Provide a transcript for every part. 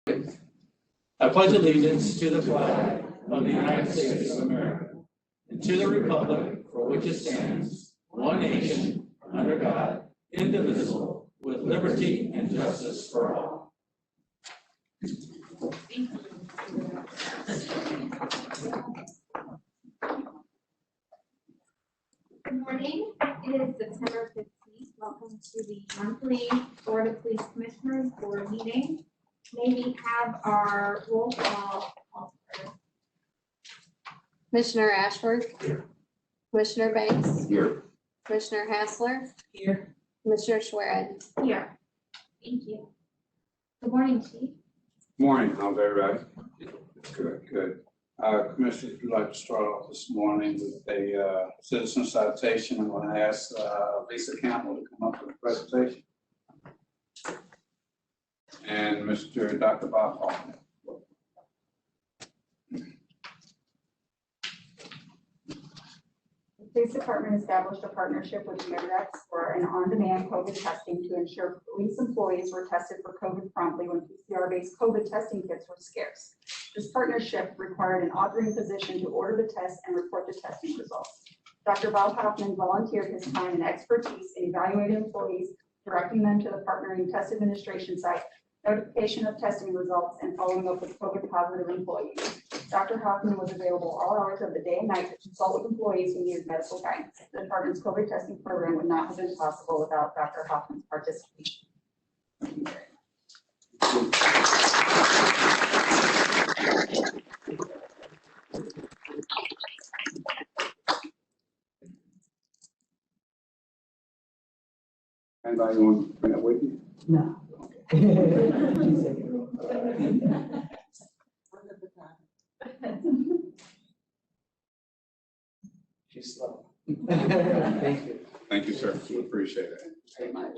I pledge allegiance to the flag of the United States of America and to the republic for which it stands, one nation, under God, indivisible, with liberty and justice for all. Good morning. It is September 15th. Welcome to the monthly Board of Police Commissioners Board meeting. May we have our roll call? Commissioner Ashworth. Here. Commissioner Banks. Here. Commissioner Hassler. Here. Commissioner Schwerin. Here. Thank you. Good morning, Chief. Morning, how's everybody? Good. Commissioner, if you'd like to start off this morning with a citizen citation, I'm going to ask Lisa Campbell to come up with a presentation. And Dr. Bob Hoffman. The police department established a partnership with MedRx for an on-demand COVID testing to ensure police employees were tested for COVID promptly when PCR-based COVID testing kits were scarce. This partnership required an authoring physician to order the test and report the testing results. Dr. Bob Hoffman volunteered his time and expertise in evaluating employees, directing them to the partnering test administration site, notification of testing results, and following up with COVID positive employees. Dr. Hoffman was available all hours of the day and night to consult with employees who needed medical guidance. The department's COVID testing program would not have been possible without Dr. Hoffman's participation. Anybody want to bring it with you? No. She's slow. Thank you. Thank you, sir. Appreciate it. Very much.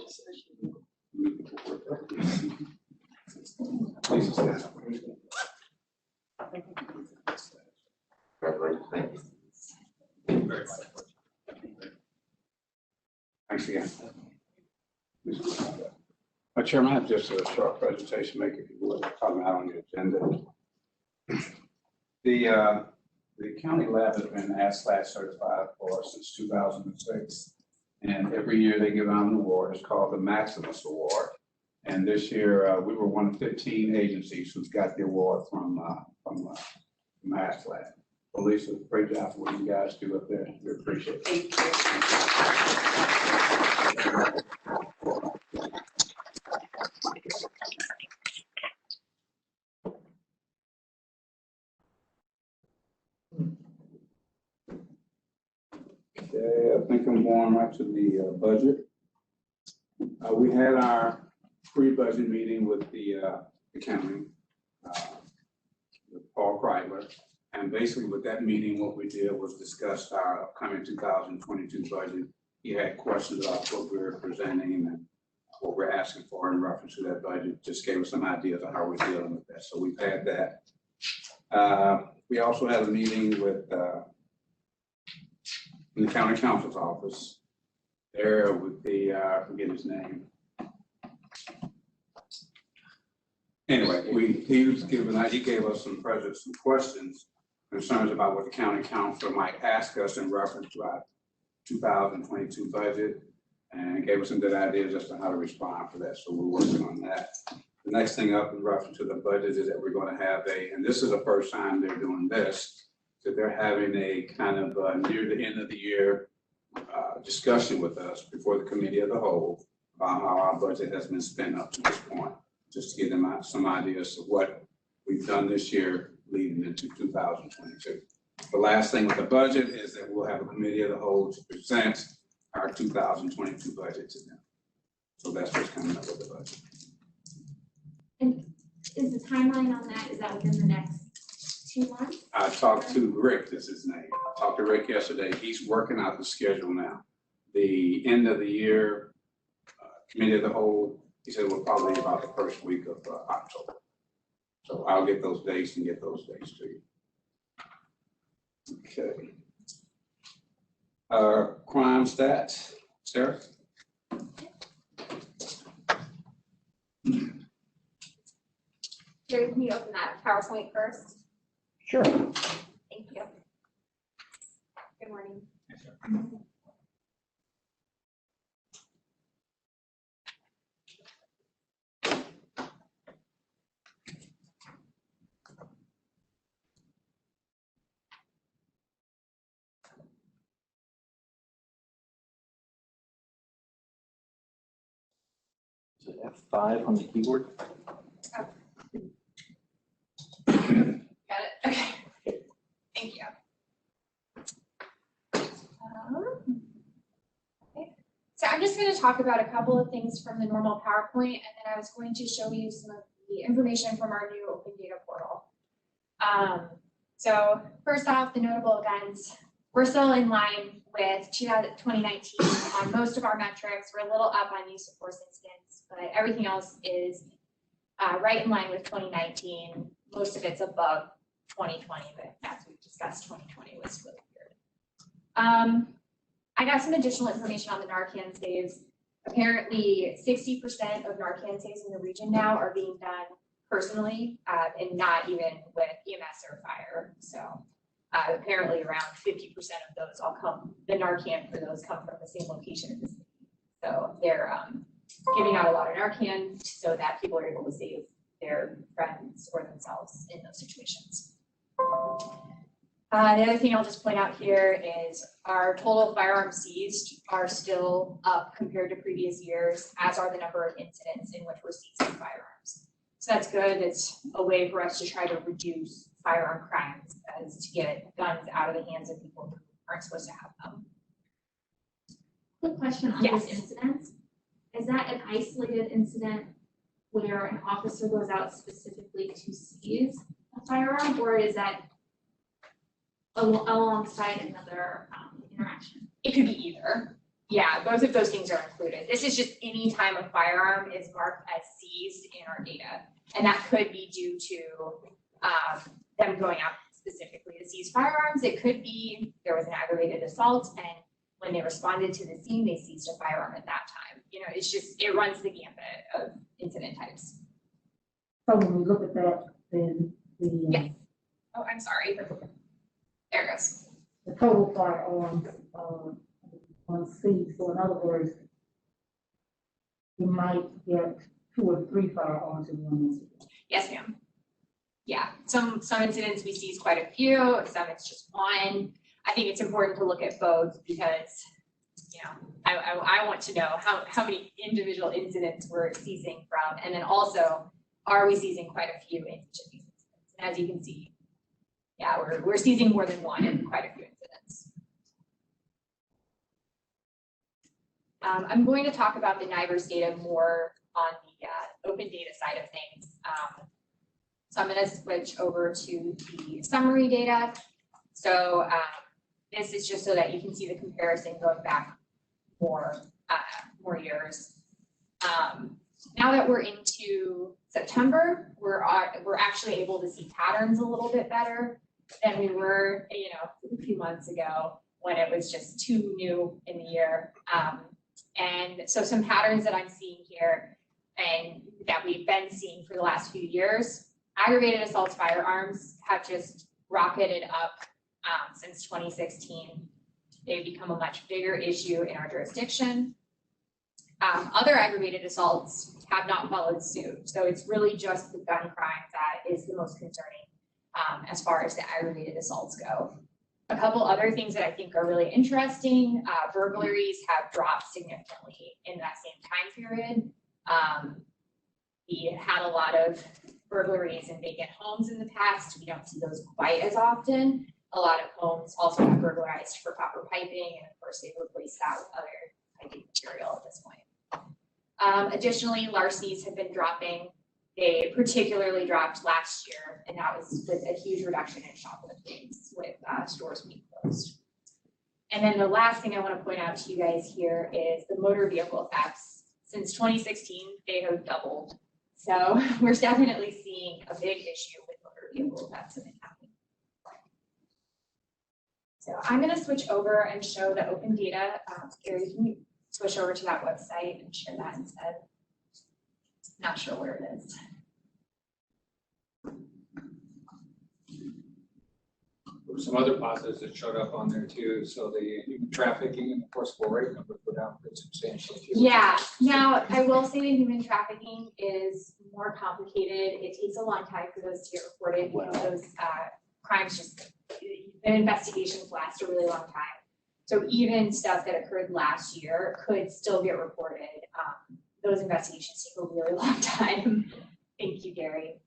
Please stand. Very much. Thanks again. Chairman, I have just a short presentation to make, if you would, talking about on the agenda. The county lab has been ASLAT certified for us since 2006. And every year they give out an award. It's called the Maximus Award. And this year we were one of 15 agencies who's got the award from ASLAT. Well, Lisa, great job for what you guys do up there. We appreciate it. Thank you. Okay, I think I'm going right to the budget. We had our pre-budget meeting with the county, with Paul Kreitler. And basically with that meeting, what we did was discuss our upcoming 2022 budget. He had questions about what we were presenting and what we're asking for in reference to that budget. Just gave us some ideas on how we're dealing with that. So we've had that. We also had a meeting with in the county counsel's office there with the, I forget his name. Anyway, he gave us some questions, concerns about what the county council might ask us in reference to our 2022 budget, and gave us some good ideas as to how to respond for that. So we're working on that. The next thing up in reference to the budget is that we're going to have and this is the first time they're doing this, that they're having a kind of near the end of the year discussion with us before the committee of the whole about how our budget has been spent up to this point, just to give them some ideas of what we've done this year leading into 2022. The last thing with the budget is that we'll have a committee of the whole to present our 2022 budget to them. So that's what's coming up with the budget. And is the timeline on that, is that within the next 2 months? I talked to Rick, that's his name. I talked to Rick yesterday. He's working out the schedule now. The end of the year committee of the whole, he said, will probably be about the first week of October. So I'll get those dates and get those dates to you. Okay. Crime stats, Sarah? Jerry, can you open that PowerPoint first? Sure. Thank you. Good morning. Is it F5 on the keyboard? Got it? Okay. Thank you. Okay. So I'm just going to talk about a couple of things from the normal PowerPoint, and then I was going to show you some of the information from our new open data portal. So first off, the notable events. We're still in line with 2019 on most of our metrics. We're a little up on use of force incidents, but everything else is right in line with 2019. Most of it's above 2020, but as we discussed, 2020 was really weird. I got some additional information on the Narcan saves. Apparently, 60% of Narcan saves in the region now are being done personally and not even with EMS or fire. So apparently around 50% of those all come, the Narcan for those come from the same location in the city. So they're giving out a lot of Narcan so that people are able to save their friends or themselves in those situations. The other thing I'll just point out here is our total firearms seized are still up compared to previous years, as are the number of incidents in which we're seizing firearms. So that's good. It's a way for us to try to reduce firearm crimes, as to get guns out of the hands of people who aren't supposed to have them. Quick question on Yes. these incidents. Is that an isolated incident where an officer goes out specifically to seize a firearm, or is that alongside another interaction? It could be either. Yeah, both of those things are included. This is just any time a firearm is marked as seized in our data. And that could be due to them going out specifically to seize firearms. It could be there was an aggravated assault, and when they responded to the scene, they seized a firearm at that time. You know, it's just, it runs the gambit of incident types. So when we look at that, then the, Yes. Oh, I'm sorry. There it goes. the total firearms, on C, so in other words, we might get 2 or 3 firearms in one incident. Yes, ma'am. Yeah, some incidents we seize quite a few, some it's just one. I think it's important to look at both because, you know, I want to know how many individual incidents we're seizing from, and then also, are we seizing quite a few in each of these incidents? And as you can see, yeah, we're seizing more than one in quite a few incidents. I'm going to talk about the NIBRS data more on the open data side of things. So I'm going to switch over to the summary data. So this is just so that you can see the comparison going back more years. Now that we're into September, we're actually able to see patterns a little bit better than we were, you know, a few months ago when it was just too new in the year. And so some patterns that I'm seeing here and that we've been seeing for the last few years, aggravated assault firearms have just rocketed up since 2016. They've become a much bigger issue in our jurisdiction. Other aggravated assaults have not followed suit. So it's really just the gun crime that is the most concerning as far as the aggravated assaults go. A couple other things that I think are really interesting, burglaries have dropped significantly in that same time period. We had a lot of burglaries in vacant homes in the past. We don't see those quite as often. A lot of homes also got burglarized for copper piping, and of course they've replaced that with other piping material at this point. Additionally, larcenies have been dropping. They particularly dropped last year, and that was with a huge reduction in shoplifting with stores being closed. And then the last thing I want to point out to you guys here is the motor vehicle thefts. Since 2016, they have doubled. So we're definitely seeing a big issue with motor vehicle thefts that happen. So I'm going to switch over and show the open data. Gary, can you switch over to that website and share that instead? Not sure where it is. There were some other positives that showed up on there too. So the human trafficking and enforceable rape numbers were down pretty substantially too. Yeah, now I will say that human trafficking is more complicated. It takes a long time for those to get reported because those crimes just, the investigations last a really long time. So even stuff that occurred last year could still get reported. Those investigations take a really long time. Thank you, Gary.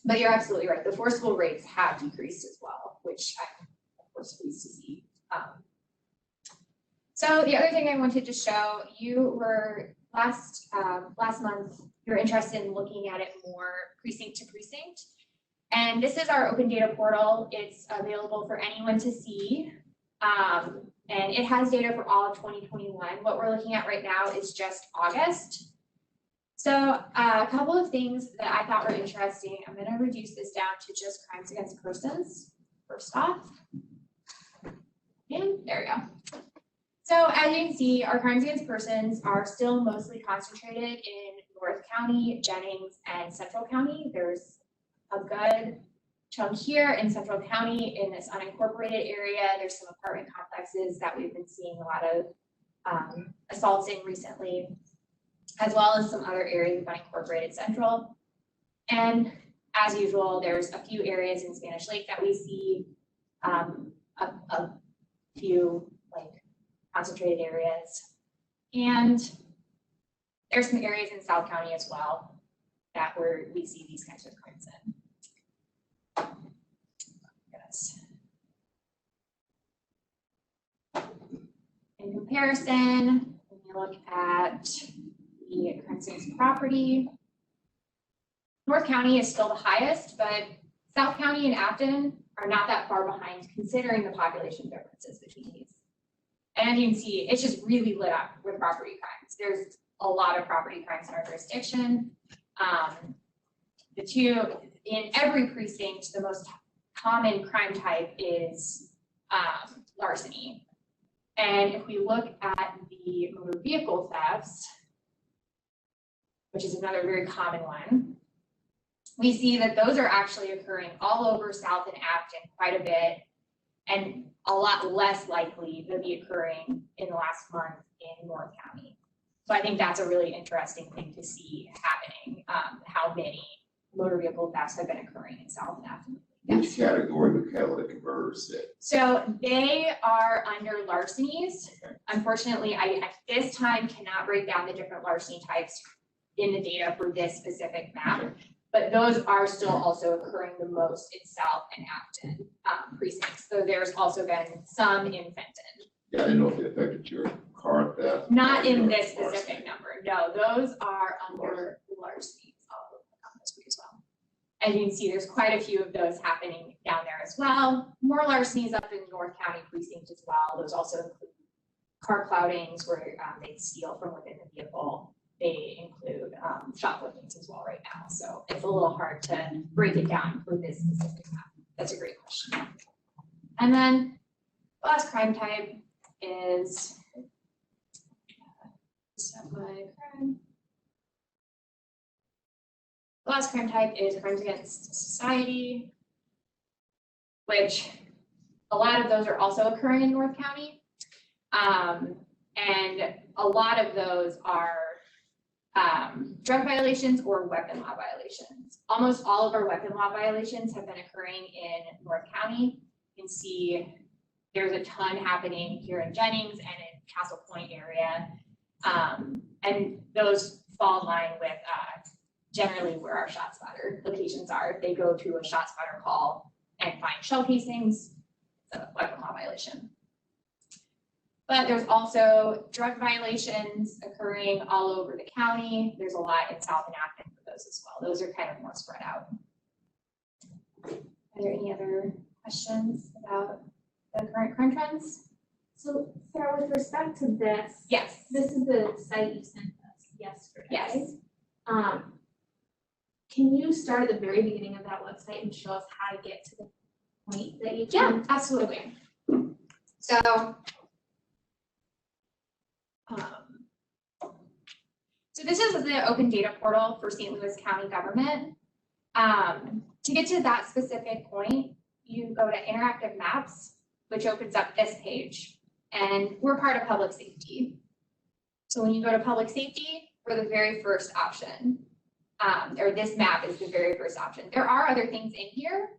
But you're absolutely right. The forcible rates have decreased as well, which I'm of course pleased to see. So the other thing I wanted to show, you were last month, you're interested in looking at it more precinct to precinct. And this is our open data portal. It's available for anyone to see. And it has data for all of 2021. What we're looking at right now is just August. So a couple of things that I thought were interesting. I'm going to reduce this down to just crimes against persons, first off. And there we go. So as you can see, our crimes against persons are still mostly concentrated in North County, Jennings, and Central County. There's a good chunk here in Central County in this unincorporated area. There's some apartment complexes that we've been seeing a lot of assaults in recently, as well as some other areas of unincorporated Central. And as usual, there's a few areas in Spanish Lake that we see, a few like concentrated areas. And there's some areas in South County as well that we see these kinds of crimes in. Yes. In comparison, when you look at the crimes against property, North County is still the highest, but South County and Afton are not that far behind considering the population differences between these. And as you can see, it's just really lit up with property crimes. There's a lot of property crimes in our jurisdiction. In every precinct, the most common crime type is larceny. And if we look at the motor vehicle thefts, which is another very common one, we see that those are actually occurring all over South and Afton quite a bit, and a lot less likely to be occurring in the last month in North County. So I think that's a really interesting thing to see happening, how many motor vehicle thefts have been occurring in South and Afton. Which category would catalytic converters sit? So they are under larcenies. Unfortunately, I at this time cannot break down the different larceny types in the data for this specific map, but those are still also occurring the most in South and Afton precincts. So there's also been some in Fenton. Yeah, I didn't know if it affected your car theft. Not in this specific number. No, those are under larcenies. I'll look on this week as well. As you can see, there's quite a few of those happening down there as well. More larcenies up in North County precinct as well. Those also include car cloudings where they steal from within the vehicle. They include shopliftings as well right now. So it's a little hard to break it down for this specific map. That's a great question. And then the last crime type is the last crime type is crimes against society, which a lot of those are also occurring in North County. And a lot of those are drug violations or weapon law violations. Almost all of our weapon law violations have been occurring in North County. You can see there's a ton happening here in Jennings and in Castle Point area. And those fall in line with generally where our shot spotter locations are. If they go to a shot spotter call and find shell casings, it's a weapon law violation. But there's also drug violations occurring all over the county. There's a lot in South and Afton for those as well. Those are kind of more spread out. Are there any other questions about the current crime trends? So Sarah, with respect to this, Yes. this is the site you sent us yesterday. Yes. Can you start at the very beginning of that website and show us how to get to the point that you Yeah, absolutely. So, so this is the open data portal for St. Louis County government. To get to that specific point, you go to interactive maps, which opens up this page. And we're part of public safety. So when you go to public safety, we're the very first option. Or this map is the very first option. There are other things in here,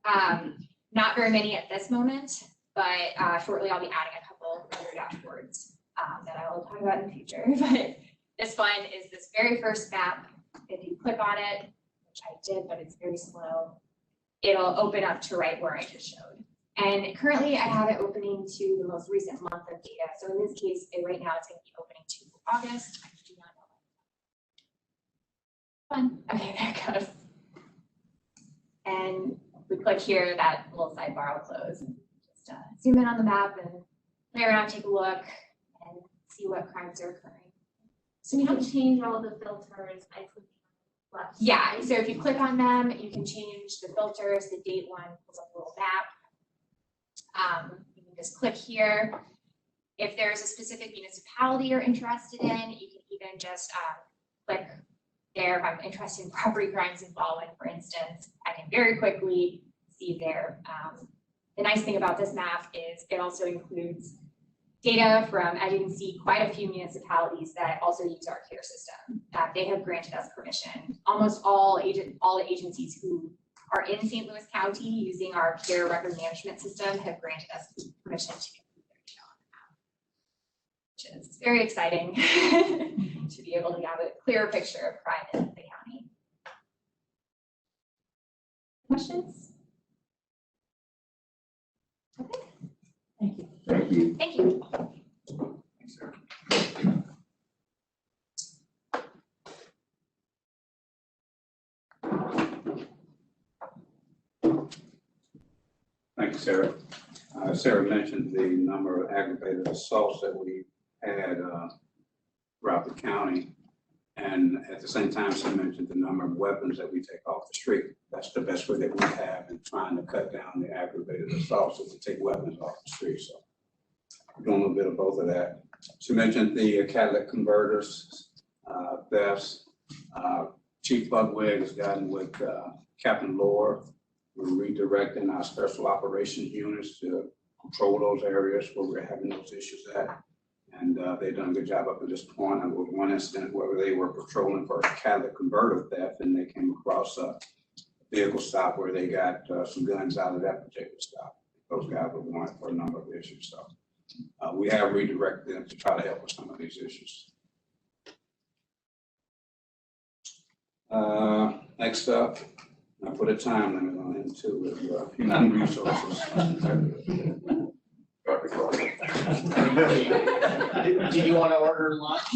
not very many at this moment, but shortly I'll be adding a couple other dashboards that I will talk about in the future. But this one is this very first map. If you click on it, which I did, but it's very slow, it'll open up to right where I just showed. And currently I have it opening to the most recent month of data. So in this case, right now it's going to be opening to August. I do not know. Fun. Okay, there it goes. And we click here, that little sidebar will close. And just zoom in on the map and play around, take a look, and see what crimes are occurring. So you can change all the filters by clicking left. Yeah, so if you click on them, you can change the filters. The date one pulls up a little map. You can just click here. If there's a specific municipality you're interested in, you can even just click there. If I'm interested in property crimes in Baldwin, for instance, I can very quickly see there. The nice thing about this map is it also includes data from, as you can see, quite a few municipalities that also use our care system. They have granted us permission. Almost all the agencies who are in St. Louis County using our care record management system have granted us permission to include their data on the map, which is very exciting to be able to have a clearer picture of crime in the county. Questions? Okay. Thank you. Thank you. Thank you. Thanks, Sarah. Thank you, Sarah. Sarah mentioned the number of aggravated assaults that we had throughout the county. And at the same time, she mentioned the number of weapons that we take off the street. That's the best way that we have in trying to cut down the aggravated assaults, is to take weapons off the street. So we're doing a little bit of both of that. She mentioned the catalytic converters, thefts. Chief Budwig has gotten with Captain Lohr. We're redirecting our special operations units to control those areas where we're having those issues at. And they've done a good job up to this point. There was one incident where they were patrolling for a catalytic converter theft, and they came across a vehicle stop where they got some guns out of that particular stop. Those guys were wanted for a number of issues. So we have redirected them to try to help with some of these issues. Next up, I put a time limit on him too with human resources. Do you want to order lunch?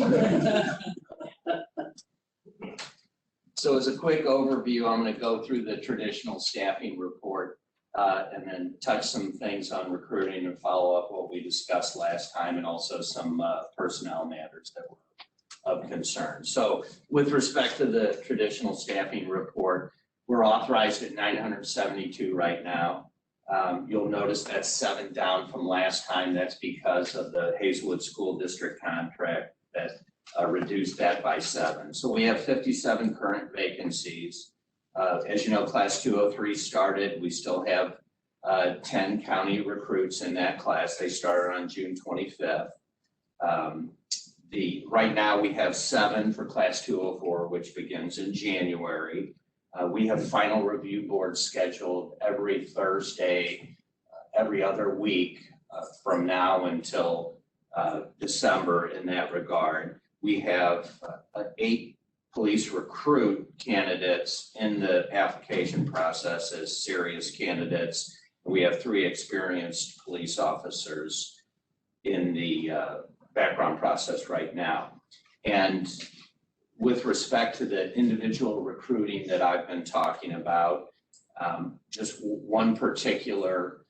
So as a quick overview, I'm going to go through the traditional staffing report and then touch some things on recruiting and follow up what we discussed last time, and also some personnel matters that were of concern. So with respect to the traditional staffing report, we're authorized at 972 right now. You'll notice that's 7 down from last time. That's because of the Hazelwood School District contract that reduced that by 7. So we have 57 current vacancies. As you know, class 203 started. We still have 10 county recruits in that class. They started on June 25th. Right now we have 7 for class 204, which begins in January. We have final review boards scheduled every Thursday, every other week from now until December in that regard. We have 8 police recruit candidates in the application process as serious candidates. We have 3 experienced police officers in the background process right now. And with respect to the individual recruiting that I've been talking about, just one particular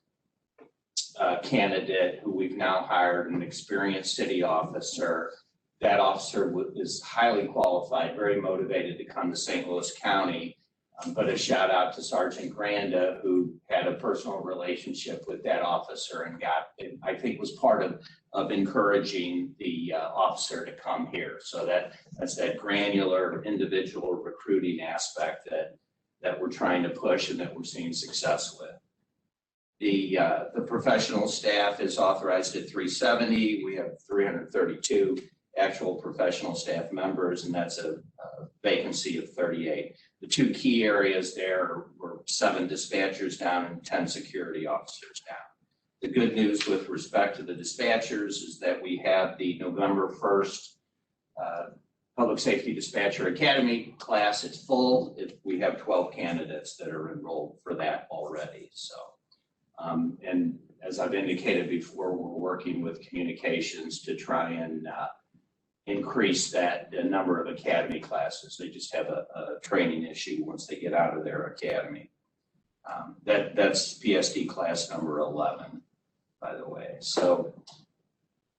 candidate who we've now hired, an experienced city officer. That officer is highly qualified, very motivated to come to St. Louis County. But a shout out to Sergeant Granda, who had a personal relationship with that officer and I think was part of encouraging the officer to come here. So that's that granular individual recruiting aspect that that we're trying to push and that we're seeing success with. The professional staff is authorized at 370. We have 332 actual professional staff members, and that's a vacancy of 38. The two key areas there were 7 dispatchers down and 10 security officers down. The good news with respect to the dispatchers is that we have the November 1st Public Safety Dispatcher Academy class. It's full. We have 12 candidates that are enrolled for that already. So, and as I've indicated before, we're working with communications to try and increase the number of academy classes. They just have a training issue once they get out of their academy. That's PSD class number 11, by the way. So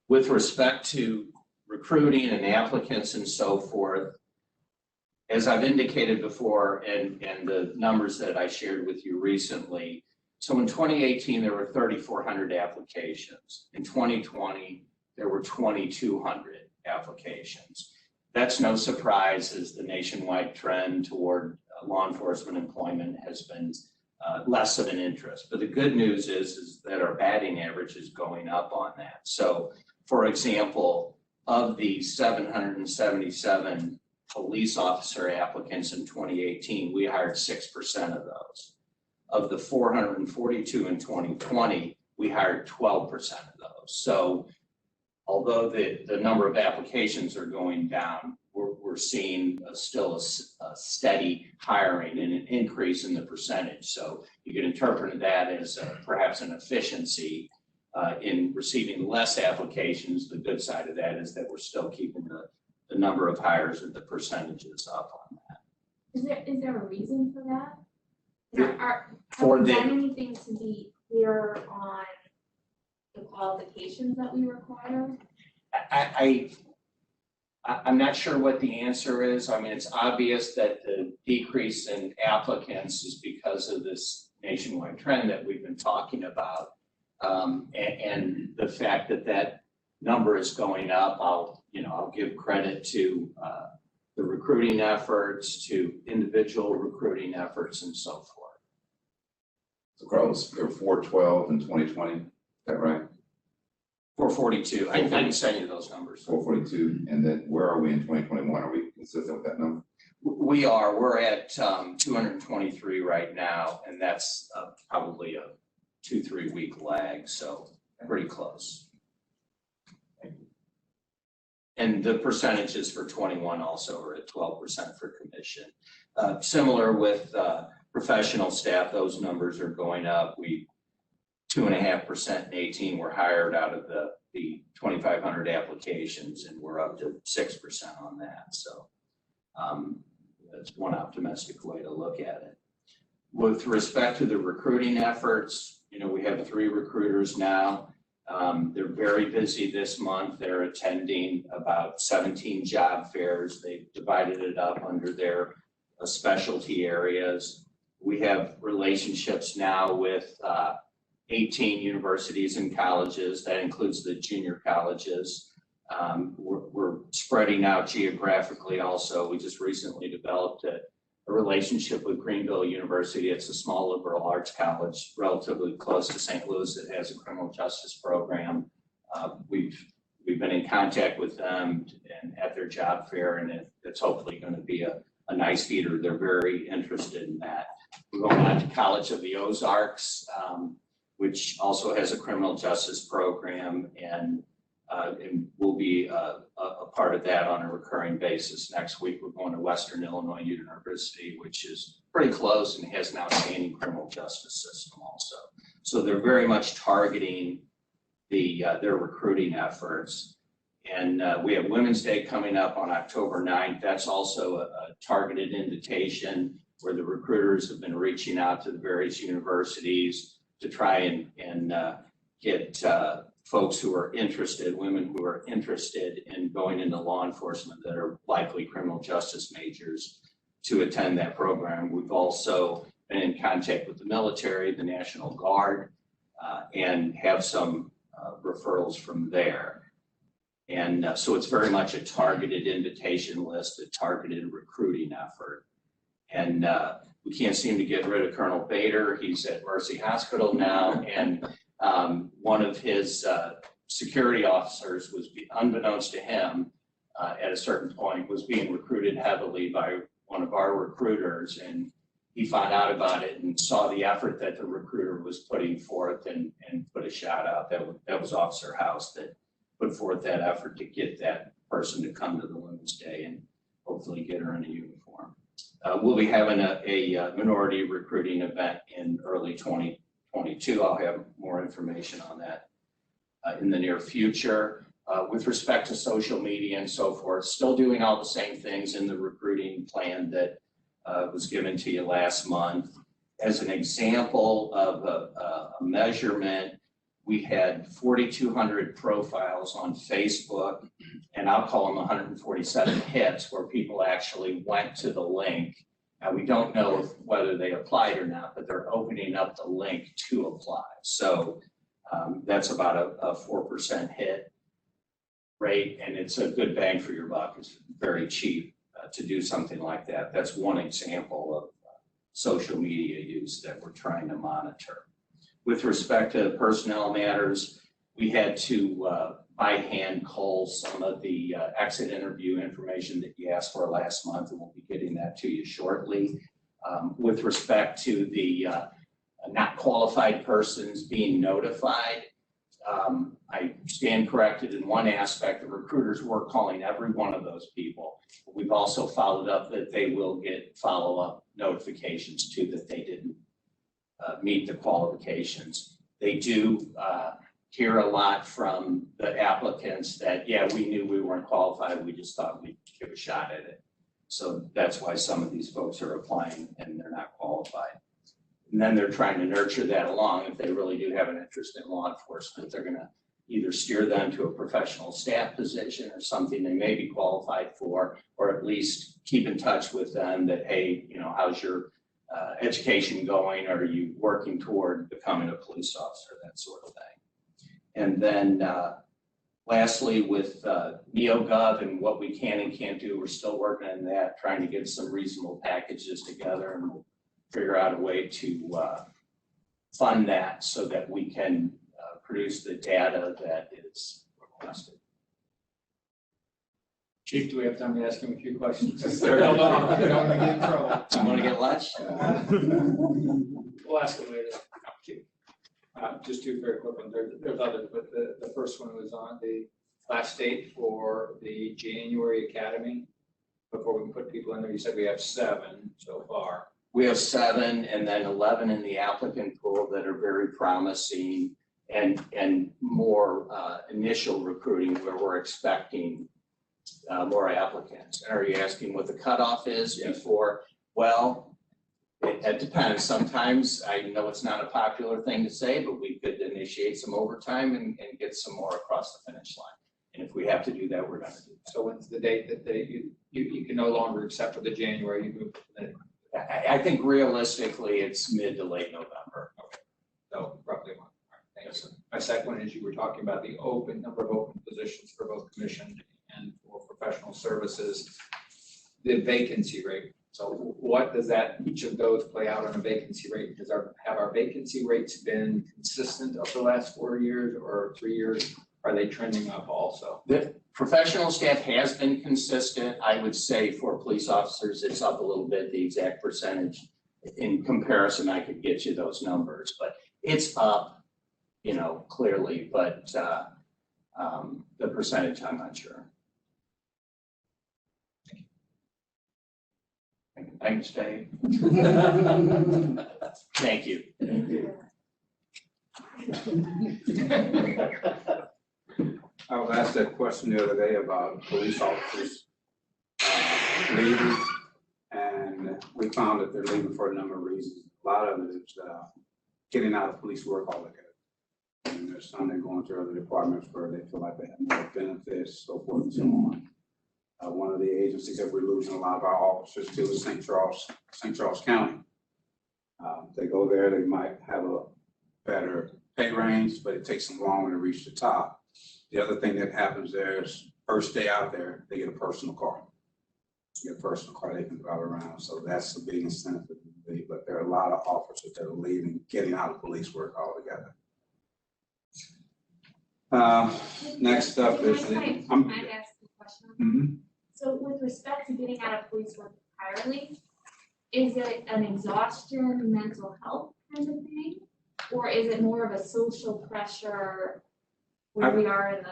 with respect to recruiting and applicants and so forth, as I've indicated before, and the numbers that I shared with you recently, so in 2018, there were 3,400 applications. In 2020, there were 2,200 applications. That's no surprise, as the nationwide trend toward law enforcement employment has been less of an interest. But the good news is that our batting average is going up on that. So, for example, of the 777 police officer applicants in 2018, we hired 6% of those. Of the 442 in 2020, we hired 12% of those. So although the number of applications are going down, we're seeing still a steady hiring and an increase in the percentage. So you can interpret that as perhaps an efficiency in receiving less applications. The good side of that is that we're still keeping the number of hires and the percentages up on that. Is there a reason for that? For have we the- done anything to be clear on the qualifications that we require? I'm not sure what the answer is. I mean, it's obvious that the decrease in applicants is because of this nationwide trend that we've been talking about. And the fact that number is going up, I'll give credit to the recruiting efforts, to individual recruiting efforts and so forth. So Carlos, there were 412 in 2020, is that right? 442. I can send you those numbers. 442, and then where are we in 2021? Are we consistent with that number? We are. We're at 223 right now, and that's probably a 2-3 week lag, so pretty close. And the percentages for 21 also are at 12% for commission. Similar with professional staff, those numbers are going up. 2.5% in 18 were hired out of the 2,500 applications, and we're up to 6% on that. So that's one optimistic way to look at it. With respect to the recruiting efforts, we have 3 recruiters now. They're very busy this month. They're attending about 17 job fairs. They've divided it up under their specialty areas. We have relationships now with 18 universities and colleges. That includes the junior colleges. We're spreading out geographically also. We just recently developed a relationship with Greenville University. It's a small liberal arts college relatively close to St. Louis that has a criminal justice program. We've been in contact with them and at their job fair, and it's hopefully going to be a nice feeder. They're very interested in that. We're going on to College of the Ozarks, which also has a criminal justice program, and we'll be a part of that on a recurring basis. Next week, we're going to Western Illinois University, which is pretty close and has an outstanding criminal justice system also. So they're very much targeting their recruiting efforts. And we have Women's Day coming up on October 9th. That's also a targeted invitation where the recruiters have been reaching out to the various universities to try and get folks who are interested, women who are interested in going into law enforcement that are likely criminal justice majors to attend that program. We've also been in contact with the military, the National Guard, and have some referrals from there. And so it's very much a targeted invitation list, a targeted recruiting effort. And We can't seem to get rid of Colonel Bader. He's at Mercy Hospital now, and one of his security officers was, unbeknownst to him, at a certain point, was being recruited heavily by one of our recruiters, and he found out about it and saw the effort that the recruiter was putting forth and put a shout out. That was Officer House that put forth that effort to get that person to come to the Women's Day and hopefully get her in a uniform. We'll be having a minority recruiting event in early 2022. I'll have more information on that in the near future. With respect to social media and so forth, still doing all the same things in the recruiting plan that was given to you last month. As an example of a measurement, we had 4,200 profiles on Facebook, and I'll call them 147 hits where people actually went to the link. Now, we don't know whether they applied or not, but they're opening up the link to apply. So that's about a 4% hit rate, and it's a good bang for your buck. It's very cheap to do something like that. That's one example of social media use that we're trying to monitor. With respect to personnel matters, we had to by hand cull some of the exit interview information that you asked for last month, and we'll be getting that to you shortly. With respect to the not qualified persons being notified, I stand corrected in one aspect. The recruiters were calling every one of those people. We've also followed up that they will get follow-up notifications too that they didn't meet the qualifications. They do hear a lot from the applicants that, yeah, we knew we weren't qualified, we just thought we'd give a shot at it. So that's why some of these folks are applying and they're not qualified. And then they're trying to nurture that along. If they really do have an interest in law enforcement, they're gonna either steer them to a professional staff position or something they may be qualified for, or at least keep in touch with them that, hey, you know, how's your education going? Are you working toward becoming a police officer? That sort of thing. And then lastly, with NeoGov and what we can and can't do, we're still working on that, trying to get some reasonable packages together, and we'll figure out a way to fund that so that we can produce the data that is requested. Chief, do we have time to ask him a few questions? I don't want to get in trouble. I'm gonna get lunch. We'll ask him later. Just two very quick ones. There's others, but the first one was on the last date for the January Academy. Before we can put people in there, you said we have 7 so far. We have 7 and then 11 in the applicant pool that are very promising, and more initial recruiting where we're expecting more applicants. Are you asking what the cutoff is before? Well, it depends. Sometimes I know it's not a popular thing to say, but we could initiate some overtime and get some more across the finish line. And if we have to do that, we're going to do that. So when's the date that you can no longer accept for the January? You move to the I think realistically, it's mid to late November. Okay. So roughly 1 month. All right, thanks. My second one is you were talking about the number of open positions for both commission and for professional services, the vacancy rate. So what does each of those play out on a vacancy rate? Have our vacancy rates been consistent over the last 4 years or 3 years? Are they trending up also? The professional staff has been consistent. I would say for police officers, it's up a little bit. The exact percentage in comparison, I could get you those numbers, but it's up, you know, clearly, but the percentage, I'm not sure. Thanks, Dave. Thank you. I was asked that question the other day about police officers leaving, and we found that they're leaving for a number of reasons. A lot of it is getting out of police work altogether. And there's some that go into other departments where they feel like they have more benefits, so forth and so on. One of the agencies that we're losing a lot of our officers to is St. Charles County. They go there, they might have a better pay range, but it takes them longer to reach the top. The other thing that happens there is first day out there, they get a personal car. get a personal car they can drive around. So that's a big incentive for them to leave. But there are a lot of officers that are leaving, getting out of police work altogether. Next up is Can I ask a question? Mhm. So with respect to getting out of police work entirely, is it an exhaustion, mental health kind of thing? Or is it more of a social pressure where we are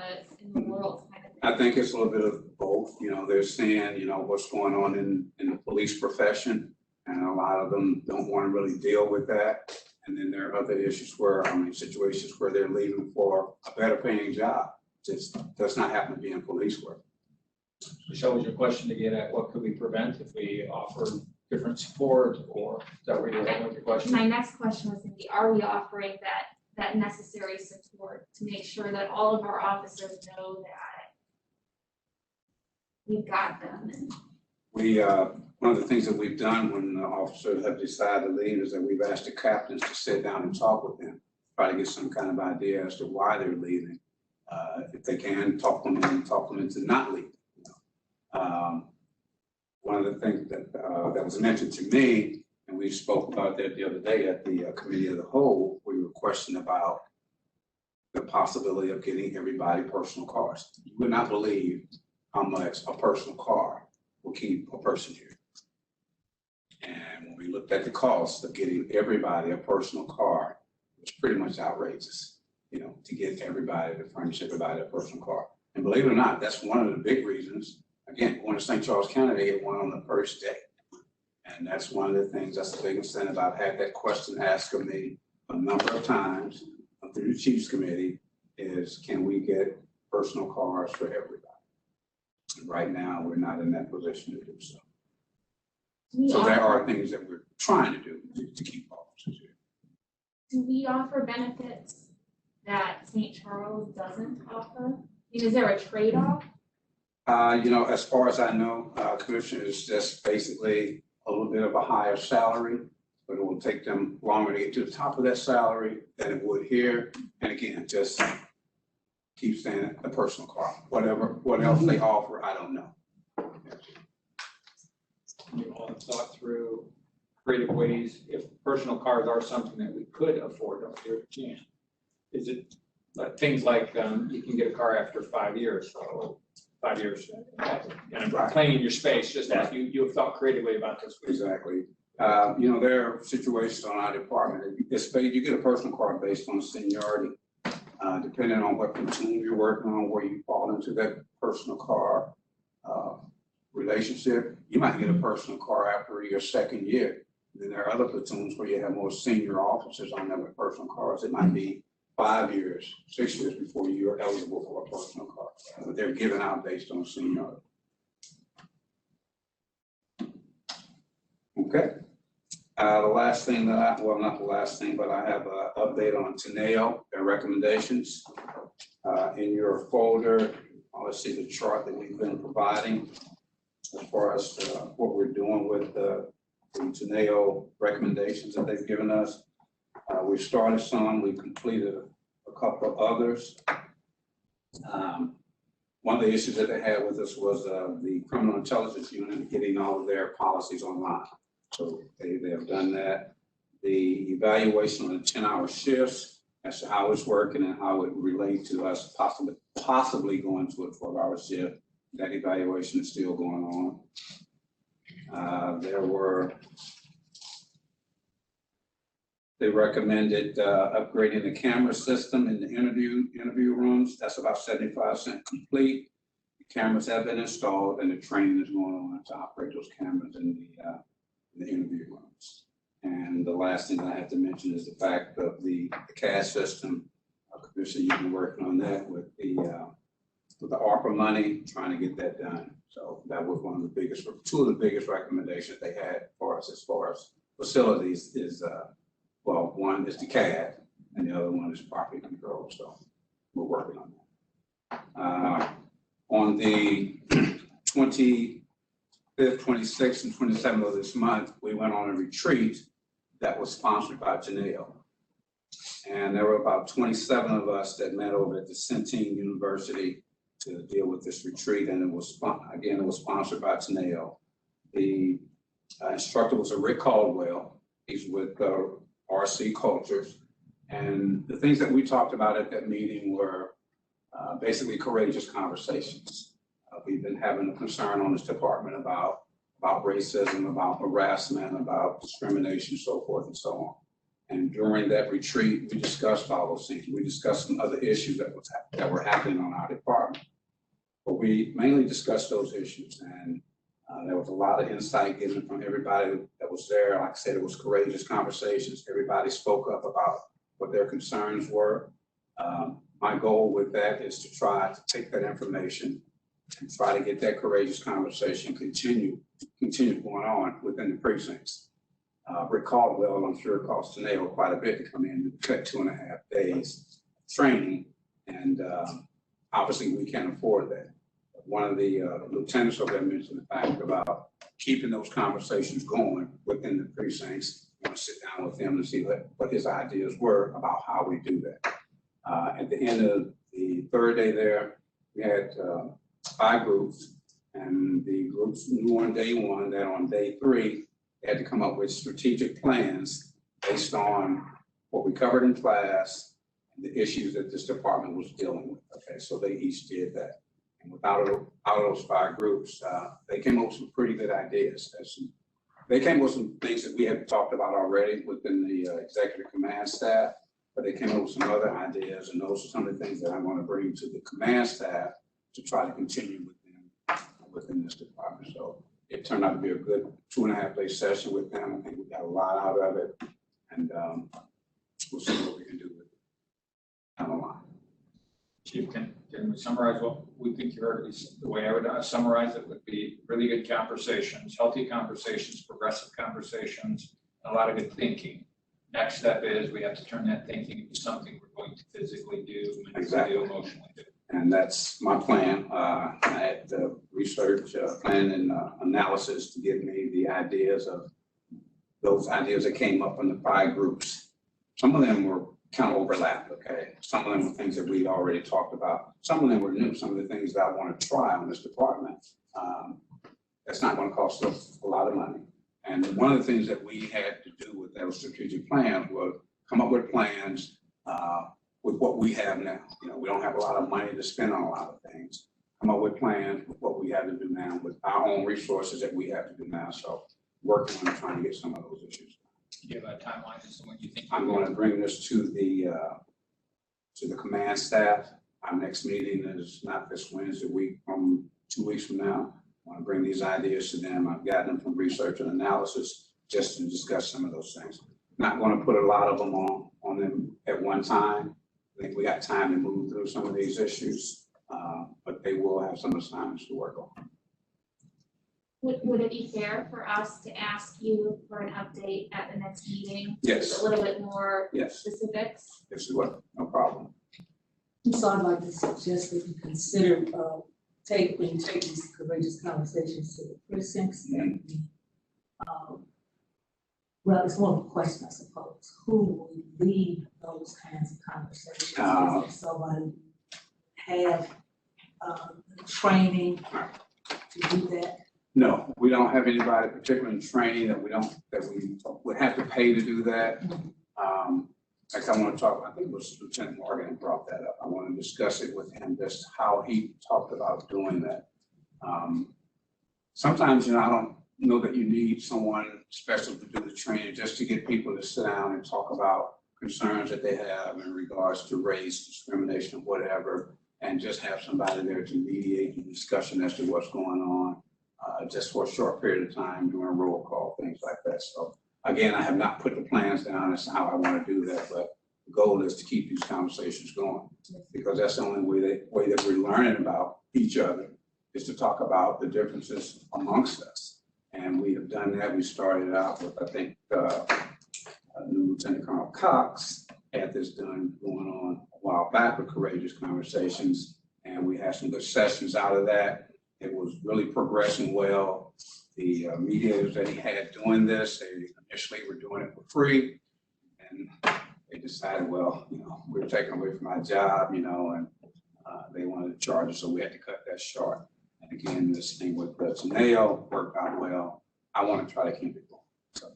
in the world kind of thing? I think it's a little bit of both. You know, they're seeing, you know, what's going on in the police profession, and a lot of them don't want to really deal with that. And then there are other issues where, situations where they're leaving for a better paying job. Just does not happen to be in police work. Michelle, was your question to get at what could we prevent if we offer different support, or is that where you're going with your question? My next question was gonna be, are we offering that necessary support to make sure that all of our officers know that we've got them? And We, one of the things that we've done when the officers have decided to leave is that we've asked the captains to sit down and talk with them, try to get some kind of idea as to why they're leaving. If they can, talk them into not leaving. One of the things that was mentioned to me, and we spoke about that the other day at the committee of the whole, we were questioning about the possibility of getting everybody personal cars. You would not believe how much a personal car will keep a person here. And when we looked at the cost of getting everybody a personal car, it was pretty much outrageous, you know, to get everybody, to furnish everybody a personal car. And believe it or not, that's one of the big reasons. Again, going to St. Charles County, they get one on the first day. And that's one of the things, that's the big incentive. I've had that question asked of me a number of times through the Chiefs Committee is, can we get personal cars for everybody? And right now, we're not in that position to do so. So there are things that we're trying to do to keep officers here. do we offer benefits that St. Charles doesn't offer? Is there a trade-off? As far as I know, commissioner is just basically a little bit of a higher salary, but it will take them longer to get to the top of that salary than it would here. And again, just keep saying a personal car, what else they offer, I don't know. You all have thought through creative ways, if personal cars are something that we could afford, don't do it, can. Is it things like you can get a car after 5 years, so 5 years, and I'm claiming your space, just as you have thought creatively about this. Exactly. There are situations on our department, you get a personal car based on seniority, depending on what platoon you're working on, where you fall into that personal car relationship. You might get a personal car after your second year. Then there are other platoons where you have more senior officers on them with personal cars. It might be 5 years, 6 years before you are eligible for a personal car, but they're given out based on seniority. Okay. The last thing not the last thing, but I have an update on Teneo, their recommendations. In your folder, let's see the chart that we've been providing as far as what we're doing with the Teneo recommendations that they've given us. We've started some, we've completed a couple of others. One of the issues that they had with us was the criminal intelligence unit getting all of their policies online. So they have done that. The evaluation on the 10-hour shifts, as to how it's working and how it relates to us possibly going to a 12-hour shift. That evaluation is still going on. They recommended upgrading the camera system in the interview rooms. That's about 75% complete. The cameras have been installed and the training is going on to operate those cameras in the interview rooms. And the last thing I have to mention is the fact of the CAD system. Commissioner, you've been working on that with the ARPA money, trying to get that done. So that was two of the biggest recommendations they had for us as far as facilities is, one is the CAD and the other one is property control. So we're working on that. On the 25th, 26th, and 27th of this month, we went on a retreat that was sponsored by Teneo. And there were about 27 of us that met over at the Centene University to deal with this retreat. And it was sponsored by Teneo. The instructor was a Rick Caldwell. He's with RC Cultures. And the things that we talked about at that meeting were basically courageous conversations. We've been having a concern on this department about racism, about harassment, about discrimination, so forth and so on. And during that retreat, we discussed all those things. We discussed some other issues that were happening on our department. But we mainly discussed those issues, and there was a lot of insight given from everybody that was there. Like I said, it was courageous conversations. Everybody spoke up about what their concerns were. My goal with that is to try to take that information and try to get that courageous conversation continue going on within the precincts. Rick Caldwell, I'm sure, cost Teneo quite a bit to come in and cut 2.5 days training, and obviously we can't afford that. One of the lieutenants over there mentioned the fact about keeping those conversations going within the precincts. I want to sit down with him and see what his ideas were about how we do that. At the end of the third day there, we had 5 groups, and the groups knew on day 1 that on day 3, they had to come up with strategic plans based on what we covered in class and the issues that this department was dealing with. Okay, so they each did that. And out of those 5 groups, they came up with some pretty good ideas. They came up with some things that we had talked about already within the executive command staff, but they came up with some other ideas, and those are some of the things that I'm going to bring to the command staff to try to continue within this department. So it turned out to be a good 2.5 day session with them. I think we got a lot out of it, and we'll see what we can do with it down the line. Chief, can we summarize what we think you heard? At least the way I would summarize it would be really good conversations, healthy conversations, progressive conversations, and a lot of good thinking. Next step is we have to turn that thinking into something we're going to physically do, mentally do, emotionally do. And that's my plan. I had the research plan and analysis to give me the ideas of those ideas that came up in the 5 groups. Some of them were kind of overlapped, okay? Some of them were things that we'd already talked about. Some of them were new, some of the things that I want to try on this department. That's not going to cost us a lot of money. And one of the things that we had to do with those strategic plans was come up with plans with what we have now. You know, we don't have a lot of money to spend on a lot of things. Come up with plans with what we have to do now with our own resources that we have to do now. So working on trying to get some of those issues. Do you have a timeline as to when you think? I'm going to bring this to the command staff. Our next meeting is not this Wednesday week, from 2 weeks from now. I want to bring these ideas to them. I've gotten them from research and analysis just to discuss some of those things. Not going to put a lot of them on them at one time. I think we got time to move through some of these issues, but they will have some assignments to work on. Would it be fair for us to ask you for an update at the next meeting? Yes. A little bit more Yes. specifics? This is what, no problem. So I'd like to suggest that you consider, when you take these courageous conversations to the precincts, that we, well, it's more of a question, I suppose. Who will lead those kinds of conversations? Is there somebody have training to do that? No, we don't have anybody particularly in training that we would have to pay to do that. Like I want to talk, I think it was Lieutenant Morgan who brought that up. I want to discuss it with him, just how he talked about doing that. Sometimes, you know, I don't know that you need someone special to do the training, just to get people to sit down and talk about concerns that they have in regards to race, discrimination, whatever, and just have somebody there to mediate the discussion as to what's going on, just for a short period of time during roll call, things like that. So again, I have not put the plans down as to how I want to do that, but the goal is to keep these conversations going, because that's the only way that we're learning about each other, is to talk about the differences amongst us. And we have done that. We started out with, I think, new Lieutenant Colonel Cox had this going on a while back with courageous conversations, and we had some good sessions out of that. It was really progressing well. The mediators that he had doing this, they initially were doing it for free, and they decided, well, you know, we were taken away from our job, you know, and they wanted to charge us, so we had to cut that short. And again, this thing with the Teneo worked out well. I want to try to keep it going. So.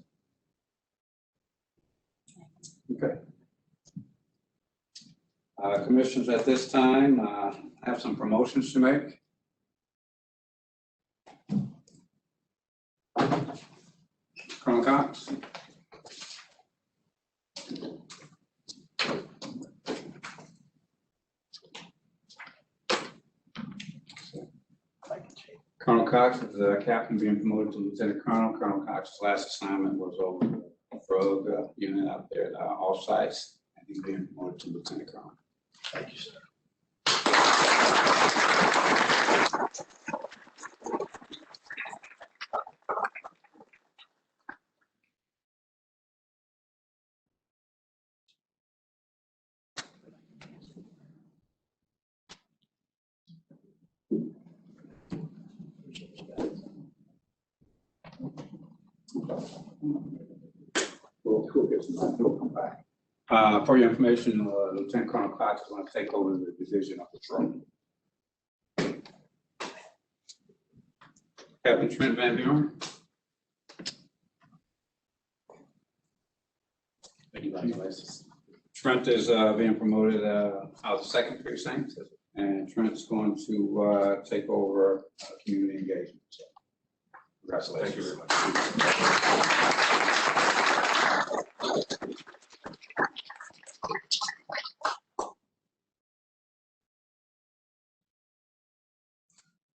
Okay. Commissioners, at this time, I have some promotions to make. Colonel Cox. Colonel Cox is the captain being promoted to lieutenant colonel. Colonel Cox's last assignment was over the drug unit out there at all sites, and he's being promoted to lieutenant colonel. Thank you, sir. We'll come back. For your information, Lieutenant Colonel Cox is going to take over the division of patrol. Captain Trent Van Buren. Congratulations. Trent is being promoted out of the 2nd precinct, and Trent's going to take over community engagement. So, congratulations. Thank you very much.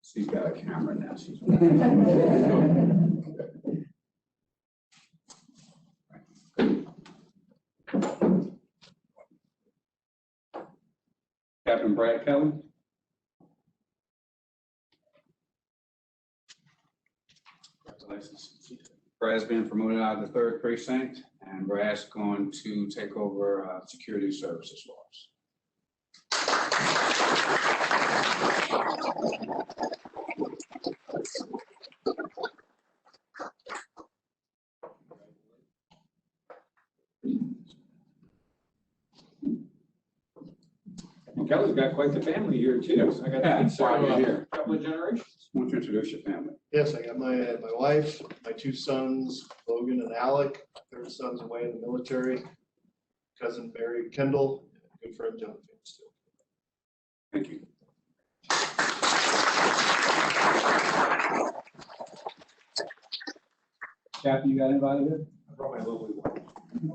She's got a camera now. She's. Captain Brad Kelly. Congratulations. Brad's been promoted out of the 3rd precinct, and Brad's going to take over security services for us. And Kelly's got quite the family here too. Yes. I got Yeah, to why you're here. a couple of generations. Why don't you introduce your family? Yes, I got my wife, my 2 sons, Logan and Alec. 3rd son's away in the military. Cousin Barry Kendall, and good friend John Fields. Thank you. Captain, you got anybody here? I brought my lovely wife. We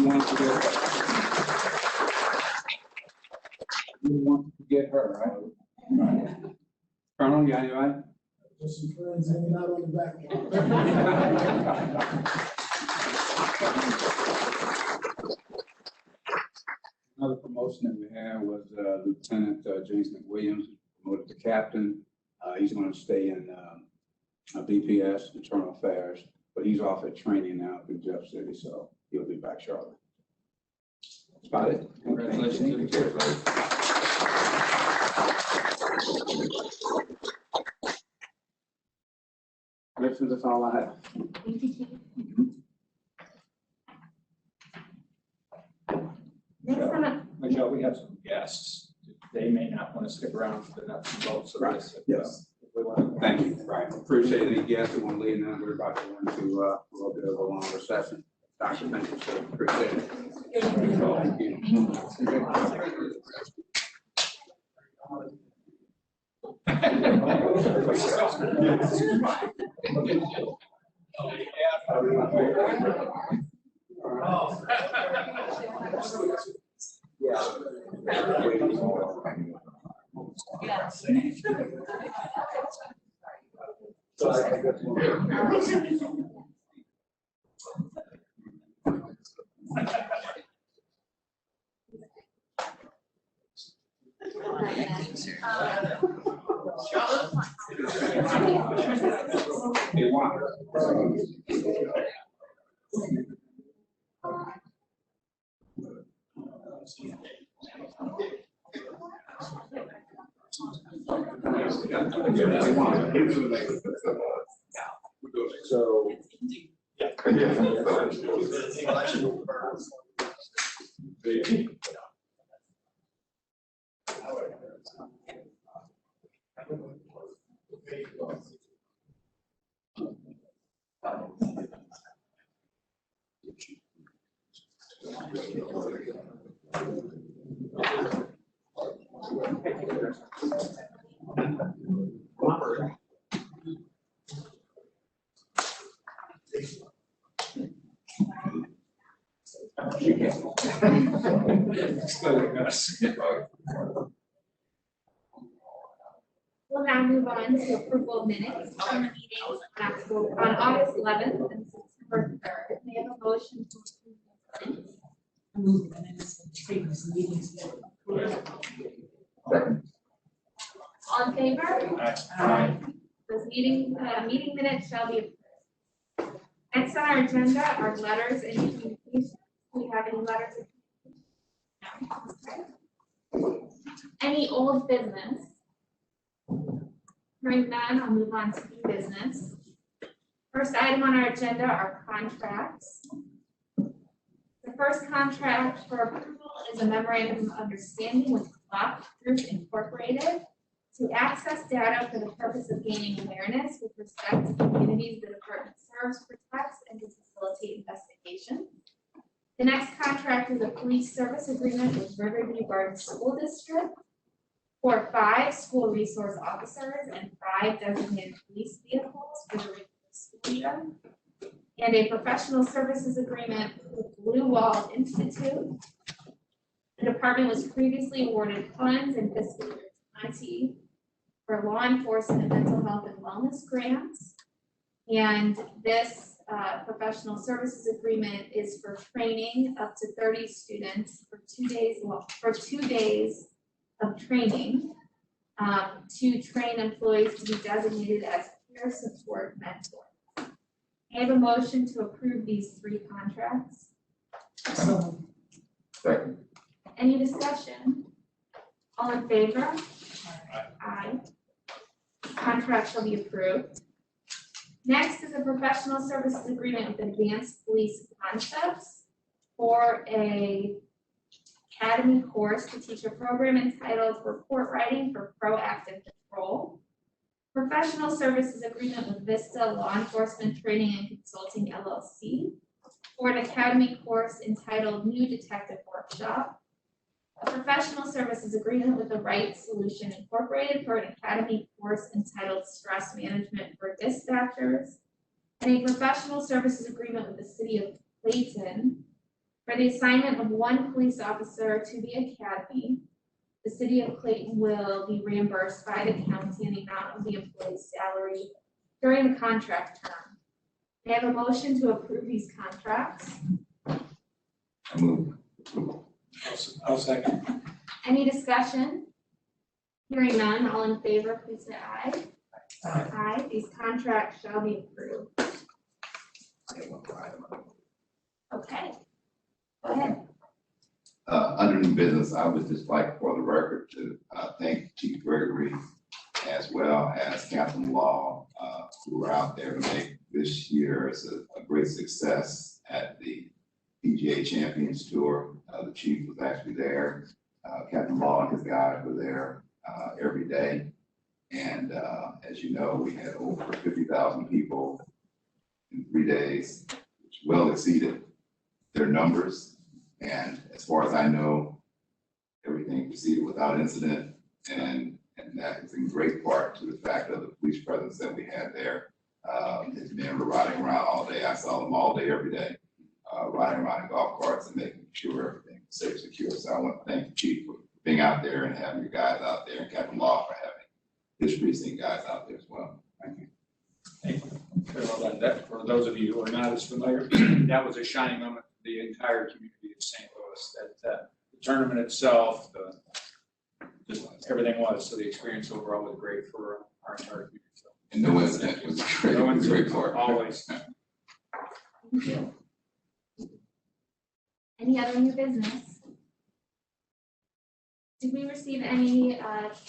want to get her. We want to get her, right? Colonel, you got anybody? Just some friends hanging out on the back. Another promotion that we had was Lieutenant James McWilliams, promoted to captain. He's going to stay in BPS, Internal Affairs, but he's off at training now in Jeff City, so he'll be back shortly. That's about it. Congratulations to the kids, right? Commissioners, that's all I have. Thank you, Chief. Next time, Michelle, we have some guests. They may not want to stick around for the nuts and bolts of this. Yes. If we want to- Thank you. Right. Appreciate any guests who want to leave now. We're about to go into a little bit of a longer session. Dr. Thank you, sir. Appreciate it. Thank you. Hey, Juan. So. Let's go with us. We'll now move on to approval of minutes from the meetings on August 11th and September 3rd. May I have a motion to approve the minutes? I move the minutes of previous meetings. All in favor? Aye. Those meeting minutes shall be approved. Next on our agenda are letters and communications. Do we have any letters? No. Okay. Any old business? Hearing none, I'll move on to new business. First item on our agenda are contracts. The first contract for approval is a memorandum of understanding with Clock Group Incorporated to access data for the purpose of gaining awareness with respect to communities the department serves, protects, and to facilitate investigation. The next contract is a police service agreement with Riverview Garden School District for 5 school resource officers and 5 designated police vehicles for the regular school year, and a professional services agreement with Blue Wall Institute. The department was previously awarded funds in fiscal year 20 for law enforcement, mental health, and wellness grants. And this professional services agreement is for training up to 30 students for 2 days of training to train employees to be designated as peer support mentors. I have a motion to approve these 3 contracts. Second. Any discussion? All in favor? Aye. Contract shall be approved. Next is a professional services agreement with Advanced Police Concepts for a academy course to teach a program entitled Report Writing for Proactive Control. Professional services agreement with Vista Law Enforcement Training and Consulting LLC for an academy course entitled New Detective Workshop. A professional services agreement with the Right Solution Incorporated for an academy course entitled Stress Management for Dispatchers. And a professional services agreement with the City of Clayton for the assignment of 1 police officer to the academy. The City of Clayton will be reimbursed by the county in the amount of the employee's salary during the contract term. May I have a motion to approve these contracts? I move. I'll second. Any discussion? Hearing none, all in favor, please say aye. Aye. These contracts shall be approved. Okay. Go ahead. Under new business, I would just like for the record to thank Chief Gregory as well as Captain Law, who were out there to make this year a great success at the PGA Champions Tour. The chief was actually there. Captain Law and his guys were there every day. And as you know, we had over 50,000 people in 3 days, which well exceeded their numbers. And as far as I know, everything proceeded without incident. And that is in great part to the fact of the police presence that we had there. His men were riding around all day. I saw them all day, every day, riding around in golf carts and making sure everything was safe, secure. So I want to thank the chief for being out there and having your guys out there, and Captain Law for having his precinct guys out there as well. Thank you. Thank you. Very well done. That, for those of you who are not as familiar, that was a shining moment for the entire community of St. Louis. That the tournament itself, just everything was. So the experience overall was great for our entire community. So, And no incident was great. no It was a great incident, part. always. Thank you. Any other new business? Did we receive any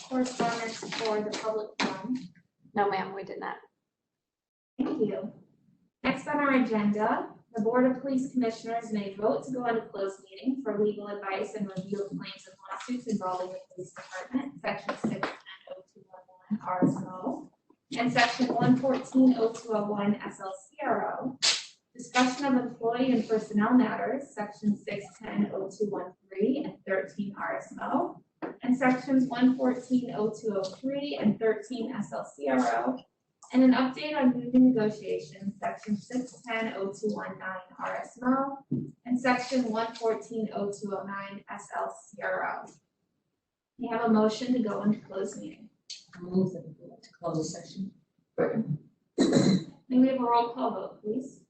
correspondence for the public forum? No, ma'am, we did not. Thank you. Next on our agenda, the Board of Police Commissioners may vote to go into closed meeting for legal advice and review of claims and lawsuits involving the police department, section 610-0211 RSO, and section 114-0201 SLCRO. Discussion of employee and personnel matters, section 610-0213 and 13 RSO, and sections 114-0203 and 13 SLCRO, And an update on union negotiations, section 610.0219 RSMO and section 114.0209 SLCRO. We have a motion to go into closed meeting. Move that we go into closed session. May we have a roll call vote, please?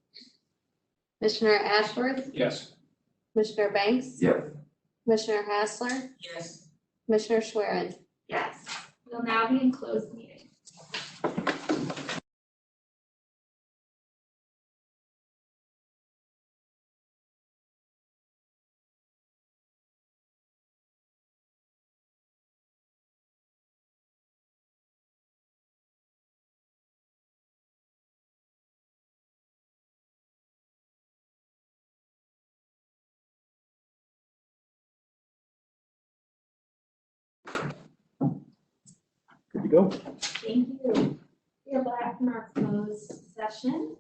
Commissioner Ashworth, Yes. Commissioner Banks, Yes. Commissioner Hassler, Yes. Commissioner Schwerin. Yes. We'll now be in closed meeting. Good to go. Thank you. We are back from our closed session.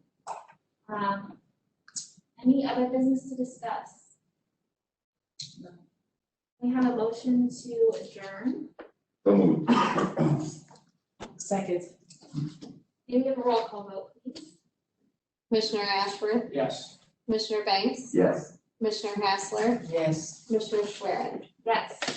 Any other business to discuss? We have a motion to adjourn. So moved. Second. May we have a roll call vote, please? Commissioner Ashworth, Yes. Commissioner Banks, Yes. Commissioner Hassler, Yes. Commissioner Schwerin. Yes.